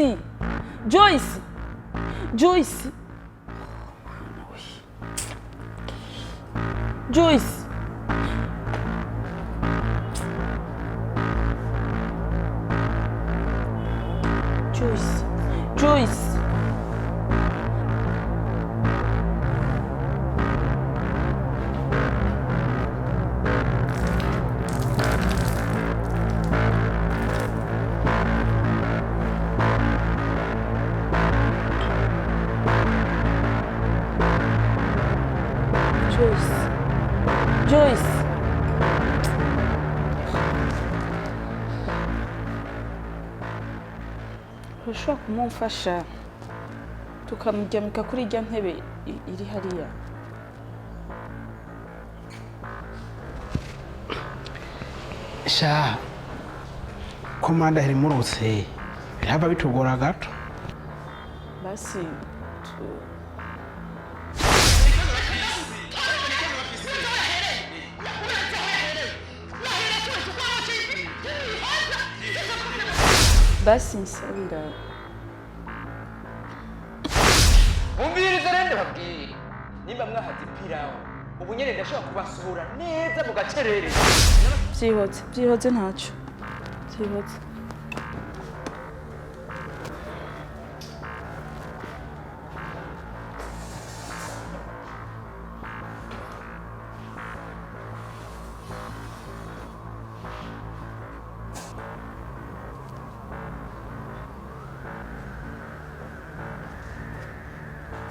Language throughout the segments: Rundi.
Joyce. Joyce. Joyce. Joyce. Joyce. Joyce. Joyce. Urashobora kumumfasha tukamuryamika kuri ijya ntebe iri hariya. Sha komanda heri murutse biraba bitugora gato. Basi basi nsabira umviriza rende babwire nimba mwahaze ipirawo ubu nyene ndashobora kubasuhura neza mu gacerere byihotse ntacyo byihotse.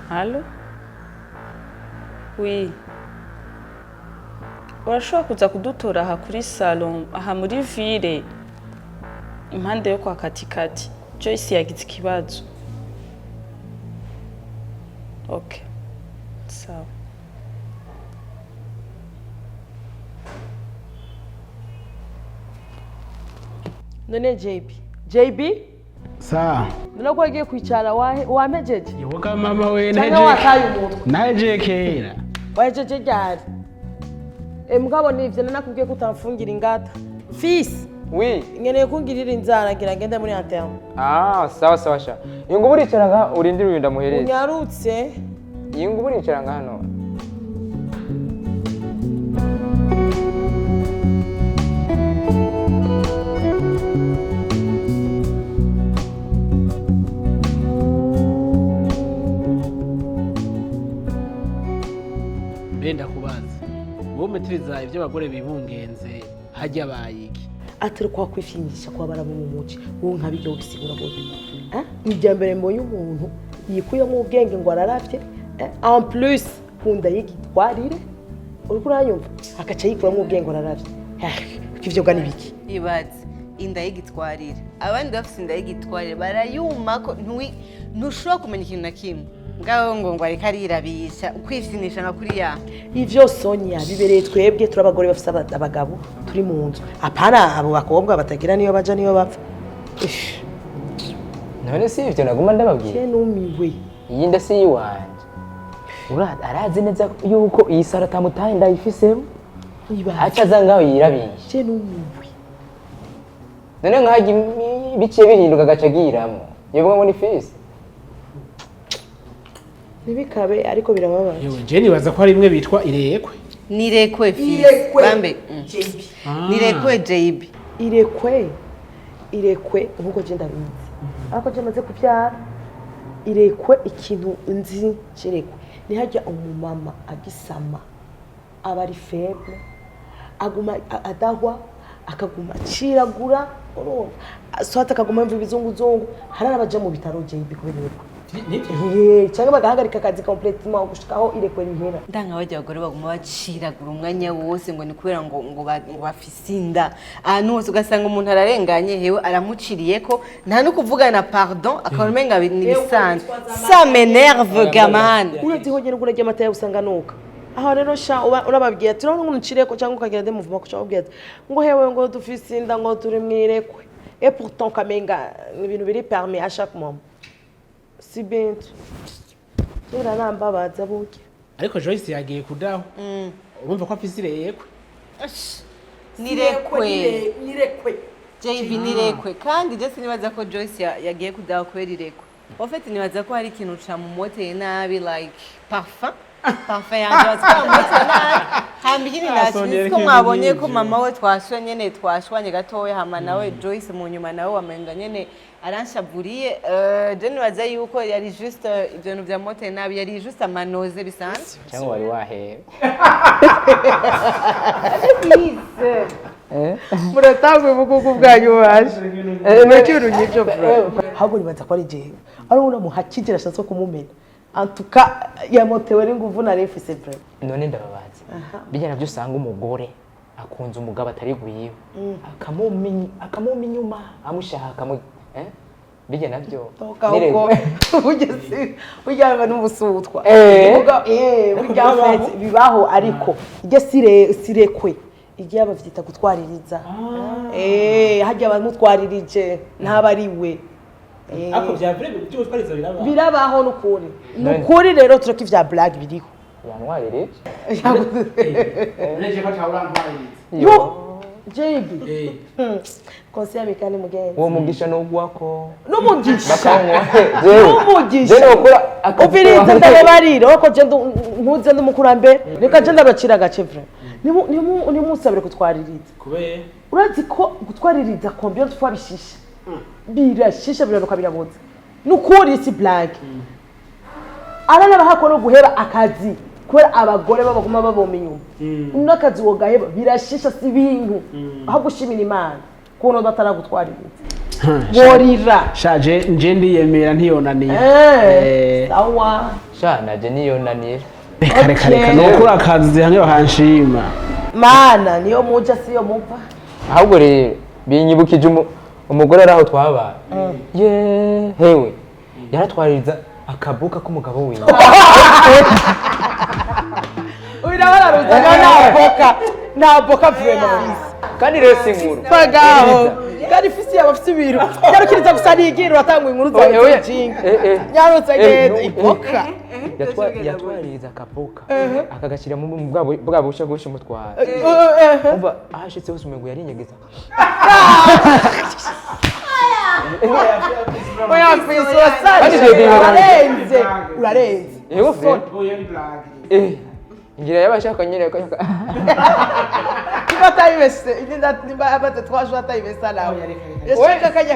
Allô? Oui. Urashobora kuza kudutora aha kuri salon aha muri ville impande yo kwa katikati. Joyce yagize ikibazo. Okay. Sawa. None JB? Sa Nako agiye kwicara wamejeje? yoga mama we Cyangwa wataye umutwe? naje kera. Wajeje ryari? Mugabo nivye nakubwiye ko utamfungira ingata. Fils, oui ngeneye kungirira inzara ngira ngende muri antenne. sawa sawa sha ingo buricaranga urindira uyu ndamuhereza Unyarutse? ingo buricaranga hano Benda kubaza wowe metiriza ibyo abagore bibungenze hajya bayiki Atari kwa kwifinyisha kwa barabo mu muci wo nkabijyo bisigura bote. Ijya mbere mbonye umuntu yikuye mu ubwenge ngo araravye en plus kunda yigitwarire uri kuranyumva akaca yikuye mu ubwenge ngo araravye. Kivyo gani biki? Ibaze inda y'igitwarire abandi bafite inda y'igitwarire barayuma ko ntushobora kumenya ikintu na kimwe ngaho ngo ariko arirabisha ukwifinisha nka kuriya. Ivyo Sonia bibereye twebwe turabagore bafite abagabo turi mu nzu apana abo bakobwa batagira niyo baja niyo bapfa. none si ivyo naguma ndababwira Numiwe iyi nda si yiwanje urada arazi neza yuko iyi sara tamutaye ndayifisemo aca za ngaho yirabisha numiwe none nkaje biciye bihinduka gacagiramo yevuga ngo ni fisi nibikabe ariko birababaje. yewe je nibaza ko ari imwe bitwa Irekwe. Nirekwe fils bambe Nirekwe JB Irekwe ubuko je ndabizi ariko je maze kuvyara Irekwe ikintu nzi cirekwe ni hajya umumama agisama abari faible aguma adahwa akaguma ciragura urumva swata akaguma mvu bizunguzungu harara baje mu bitaro JB kubera cyangwa bagahagarika akazi complètement gushikaho Irekwe rihera. ndanga bajya abagore baguma baciragura umwanya wose ngo ni kubera ngo bafise inda ahantu hose ugasanga umuntu ararenganye hewe aramuciriye ko nta no kuvugana pardon akamenga ni bisanzwe ça m'énerve gamane. Urazi hongera urajya amata ya usanga nuka aho rero sha urababwiye ati urabona unciriye ko cyangwa ukagira de muvuma ko cyangwa ubwiye ngo hewe ngo dufise inda ngo turi mwirekwe et pourtant kamenga ibintu biri permis à chaque moment. Si bento. Ura nambabaza buke. Ariko Joyce yagiye kudaho. Urumva ko afise Irekwe. Nirekwe JB ni Irekwe kandi je sinibaza ko Joyce yagiye kudaha kubera Irekwe. En fait nibaza ko hari ikintu camumoteye nabi like parfum yanjye batwamutse nabi hamba ikindi nasi ko mwabonye ko mama we twashwanye gatoya hama nawe Joyce mu nyuma nawe wamenga nyene aranshaburiye je nibaza yuko yari juste ibyo bintu byamoteye nabi yari juste amanoze bisanzwe cyangwa wari wahera muratangwe bugugu bwanyu baje n'ibintu nyibyo ahubwo nibaza ko ari jewe ari una muhakigera ashatse kumumena antuka yamotewe n'inguvu na refise vrai none ndababaza bijya navyo usanga umugore akunze umugabo atari gwiwe akamumenya inyuma amushaka bijya navyo nirego ujya n'ubusutwa bibaho ariko ijya sirekwe igihe abavyita gutwaririza hajya abamutwaririje ntabariwe ako vya vrai byo twariza birabaho nukuri rero turoka ivya blague biriho yantwarire neje ko cyawurantwaririza yo JB conseil amikane mugenzi uwo mugisha n'ugwako n'umugisha jewe ukora ubiriza ndababarira ko je ntuze ndumukurambe reka je ndabacira gace vrai ni musabire kutwaririza kubeye urazi ko gutwaririza combien de fois bishisha birashisha biranuka biraboza nukuri si blague arana bahako no guheba akazi kubera abagore babaguma baboma inyuma n'akazi wo gaheba birashisha si bintu aho gushimira Imana kuno bataragutwaririza borira shaje nje ndiyemera ntiyonaniye sawa shana je niyonaniye reka nokura akazi hamwe bahanshima mana niyo muja siyo mupfa ahubwo rero binyibukije umugore araho twaba hewe yaratwaririza akabuka k'umugabo wiwe urabara ruzaga nta boka vraiment kandi rero sinkuru pagaho kandi fisi yabafite ibiro yarukiriza gusa nigira uratanga inkuru zawe zinjinga nyarutse gende iboka yatwaririza akabuka akagashyira mu bwa busha bwose umutwara umva ahashitse hose umengo yarinyegeza oya fisi urarenze yego ngira yabashaka nyine ko batayibese nimba abate 3 jours atayibesa nawe yashaka kanya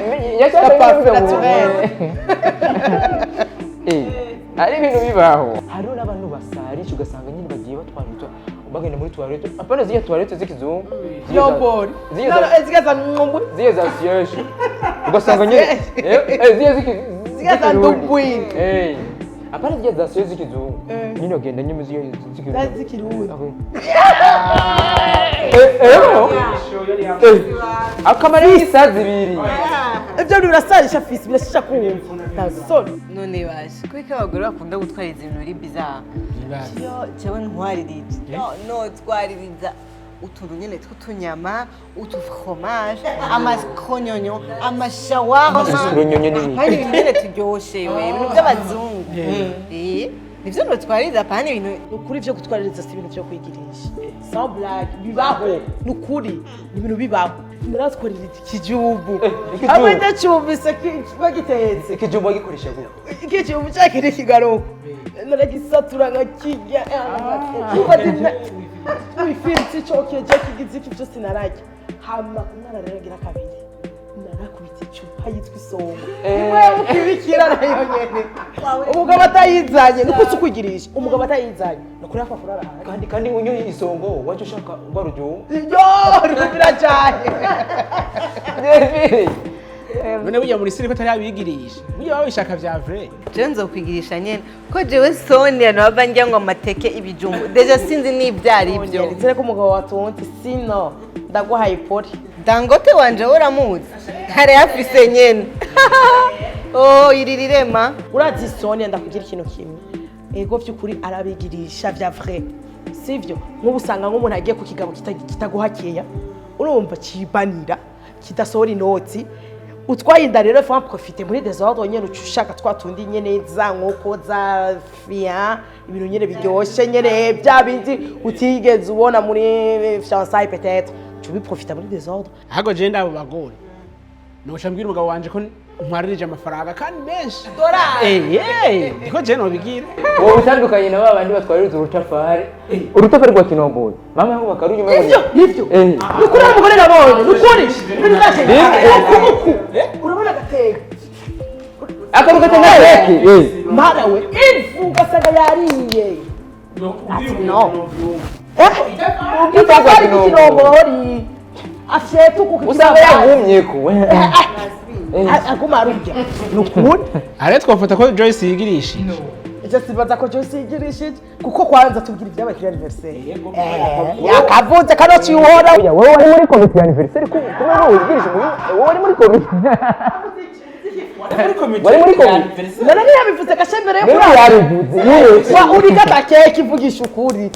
ari ibintu bibaho hariho n'abantu basarisha ugasanga nyine bagiye batwarizwa bagenda muri toilette apana ziya toilette z'ikizungu yombori zigaza ngombo ziya za siyeje ugasanga nyine zigaza ndubwini apana ziya za siyeje z'ikizungu nyine bagenda nyine ziya z'ikirundi akamara y'isazi ibiri ibyo birasarisha fisi birashisha kumva ntasoni none baje kuko abagore bakunda gutwariza ibintu biri bizarre jewe ntwaririje no twaririza utuntu nyene tw'utunyama utufromage amaskonyonyo amashawarma kandi ibintu nyene turyoshe ibintu by'abazungu nivyo ntitwaririza apana ibintu ukuri vyo gutwaririza si ibintu vyo kwigirisha sans blague bibaho nukuri ni ibintu bibaho muratwaririza ikijubu abanje cyumvise bagitetse ikijubu bagikoresha gute ikijubu cyakiri kigaruka naragisatura nkakijya ibifiriti cyokeje kigize iki byose narajya hama narareragira kabiri narakubita icupa yitwa isonga imwe ukibikira nayo nyene umugabo atayizanye nuko ukwigirisha umugabo atayizanye nukuri afa kurara kandi unyoye isongo waje ushaka rwarujyo birajanye none burya muri siri ko atari abigirisha burya babishaka vya vrai je nzokwigirisha nyene ko jewe Sonia naba njya ngo amateke ibijumbu deja sinzi n'ivyari ibyo nzere ko umugabo watonze sino ndaguhaye pori Dangote wanje uramuzi hari afise nyene iririrema urazi Sonia ndakugira ikintu kimwe ego by'ukuri arabigirisha vya vrai sivyo nk'ubu usanga nk'umuntu agiye ku kigabo kitaguhakeya urumva kibanira kidasohora inoti utwaye inda rero faut en profiter muri desordre nyene ucushaka twatundi nyene za nkoko za fia ibintu nyene biryoshe nyene bya bindi utigeze ubona muri fiançailles peut-être tu veux profiter muri desordre hago je ndabo bagore noca mbwira umugabo wanje ko ntwaririje amafaranga kandi menshi dorari niko je nobigira wowe utandukanye na babandi batwaririza urutafari rwa kinombori mama yangu bakaruye umenye nivyo nukuri umugore nabonye nukuri urabona agatego akaruka tengeke mara we ivu ugasanga yariye no Itafari kinombori afyetuku usanga yagumye ko aguma arurya nukuri are twafata ko Joyce yigirishije icyo sibaza ko Joyce yigirishije kuko kwanza tubwira ibyabaye kuri anniversaire yakavuze kano cyuhora wowe wari muri komite ya anniversaire kumwe wowe wigirije wowe wari muri komite wari muri komite none yabivuze gashembere yo rero yarivuze wa uri gatakeke ivugisha ukuri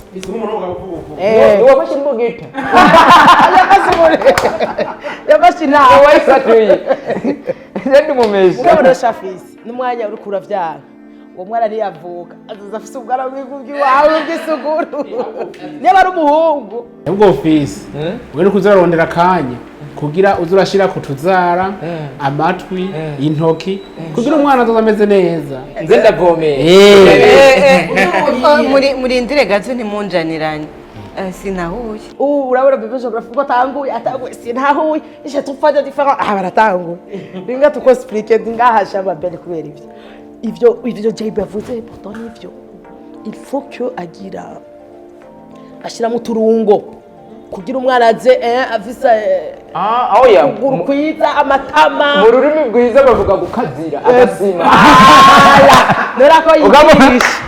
wafashe imbogeta yafashe nawe wayisatuye ndi mumesha ngabona shafisi n'umwanya uri kuravyara uwo mwana ntiyavuka azaza afise ubwara bw'iwawe bw'isuguru niba ari umuhungu ubwo ofisi we ni kuzarondera akanya kugira uzurashira ku tuzara amatwi intoki kugira umwana azoza ameze neza nze ndavomeye murindire gato ntimunjaniranye sinahuye urabona bebe geographe ko atanguye sinahuye ishe tufanya différent baratanguye ringa tuko expliquer ngahasha babene kubera ivyo Jay bavuze pourtant nivyo il faut que agira ashira mu turungo kugira umwana aze afisa oya urukwiza amatama mu rurimi rwiza bavuga gukazira agasima nerako yigisha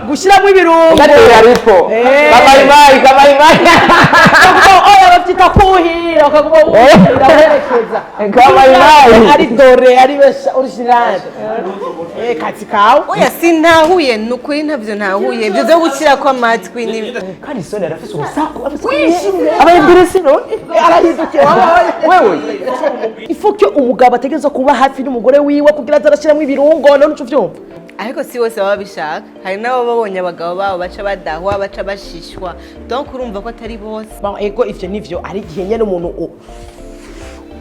gushiramo ibirungo gatera ripo kamayimayi oya bafita kuhira ukaguma uhira werekeza kamayimayi ari dore ari besha original kati kawe oya sinahuye nukuri ntavyo ntahuye ibyo byo gukira kwa matwi ni kandi sone arafise urusaku abayimberesi no arahiduke wewe il faut que umugabo ategerezwa kuba hafi n'umugore wiwe kugira azarashiramo ibirungo none uco vyumva ariko si bose baba bishaka hari n'abo babonye abagabo babo baca badahwa baca bashishwa donc urumva ko atari bose ego ivyo nivyo ari igihe nyene umuntu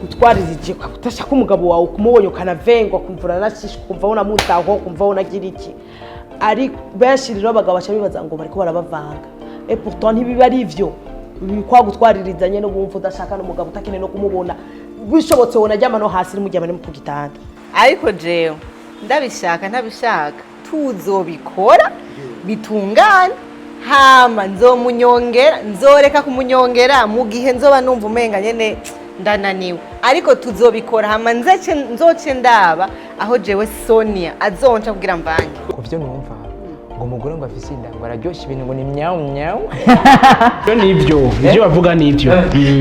utwaririje utashaka umugabo wawe kumubonye ukanavengwa kumvura arashishwa kumva wona mutaho kumva wona agira iki ari benshi rero abagabo baca bibaza ngo bariko barabavanga et pourtant ntibiba ari ivyo kwa gutwaririzanye no bumva udashaka n'umugabo utakene no kumubona bishobotse wona ajyama no hasi n'umujyama mu gitanda ariko jewe ndabishaka ntabishaka tuzobikora bitungane hama nzoreka kumunyongera mu gihe nzoba numva umenga nyene ndananiwe ariko tuzobikora hama nzoce ndaba aho jewe Sonia azonca kugira mvange kuvyo numva ngo umugore ngo afise inda ngo araryosha ibintu ngo ni myawu myawu byo nivyo ivyo bavuga nivyo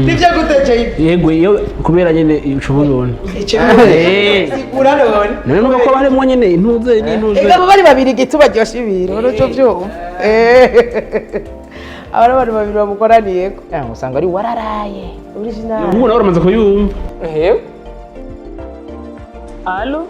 nivyo gutejeye yego iyo kubera nyene ucububona sigura none none ko barimo nyene intuze ego bari babiri gituba ryosha ibintu n'uco vyumva abana bari babiri bamukoraniyeko usanga ari wararaye original ubu nawe uramaze kuyumva ehe Allo